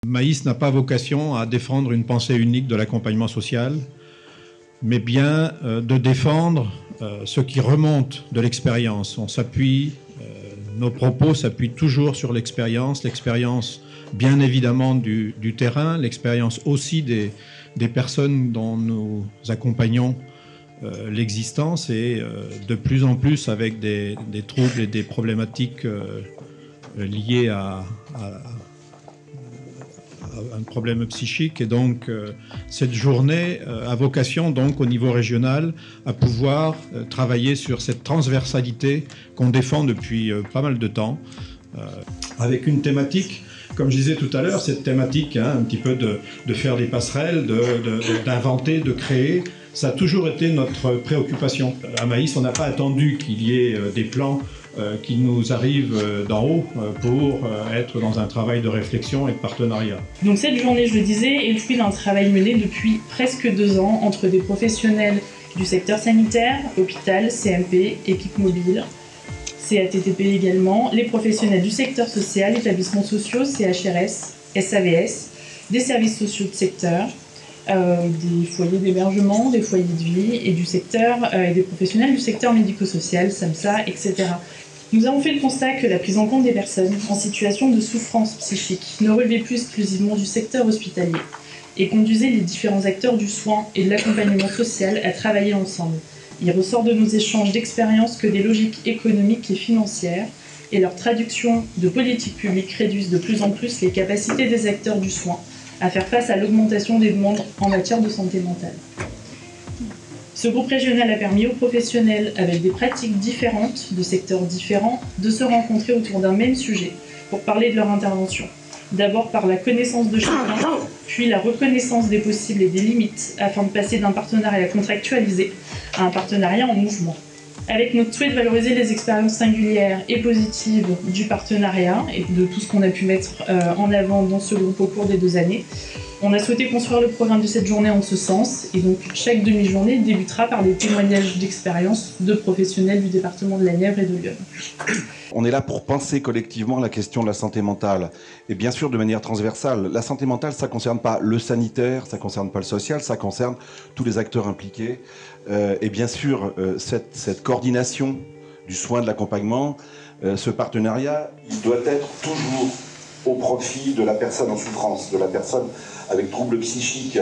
Maïs n'a pas vocation à défendre une pensée unique de l'accompagnement social, mais bien de défendre ce qui remonte de l'expérience. Nos propos s'appuient toujours sur l'expérience bien évidemment du terrain, l'expérience aussi des personnes dont nous accompagnons l'existence et de plus en plus avec des troubles et des problématiques liées à un problème psychique. Et donc cette journée a vocation donc au niveau régional à pouvoir travailler sur cette transversalité qu'on défend depuis pas mal de temps avec une thématique, comme je disais tout à l'heure, cette thématique un petit peu de faire des passerelles, d'inventer, de créer. Ça a toujours été notre préoccupation. À Maïs, on n'a pas attendu qu'il y ait des plans qui nous arrivent d'en haut pour être dans un travail de réflexion et de partenariat. Donc cette journée, je le disais, est le fruit d'un travail mené depuis presque 2 ans entre des professionnels du secteur sanitaire, hôpital, CMP, équipe mobile, CATTP également, les professionnels du secteur social, établissements sociaux, CHRS, SAVS, des services sociaux de secteur, des foyers d'hébergement, des foyers de vie et du secteur et des professionnels du secteur médico-social, SAMSA, etc. Nous avons fait le constat que la prise en compte des personnes en situation de souffrance psychique ne relevait plus exclusivement du secteur hospitalier et conduisait les différents acteurs du soin et de l'accompagnement social à travailler ensemble. Il ressort de nos échanges d'expérience que des logiques économiques et financières et leur traduction de politiques publiques réduisent de plus en plus les capacités des acteurs du soin à faire face à l'augmentation des demandes en matière de santé mentale. Ce groupe régional a permis aux professionnels, avec des pratiques différentes, de secteurs différents, de se rencontrer autour d'un même sujet pour parler de leur intervention. D'abord par la connaissance de chacun, puis la reconnaissance des possibles et des limites, afin de passer d'un partenariat contractualisé à un partenariat en mouvement. Avec notre souhait de valoriser les expériences singulières et positives du partenariat et de tout ce qu'on a pu mettre en avant dans ce groupe au cours des 2 années, on a souhaité construire le programme de cette journée en ce sens, et donc chaque demi-journée débutera par des témoignages d'expérience de professionnels du département de la Nièvre et de Lyon. On est là pour penser collectivement la question de la santé mentale, et bien sûr de manière transversale. La santé mentale, ça ne concerne pas le sanitaire, ça ne concerne pas le social, ça concerne tous les acteurs impliqués. Et bien sûr, cette coordination du soin, de l'accompagnement, ce partenariat, il doit être toujours au profit de la personne en souffrance, de la personne avec troubles psychiques.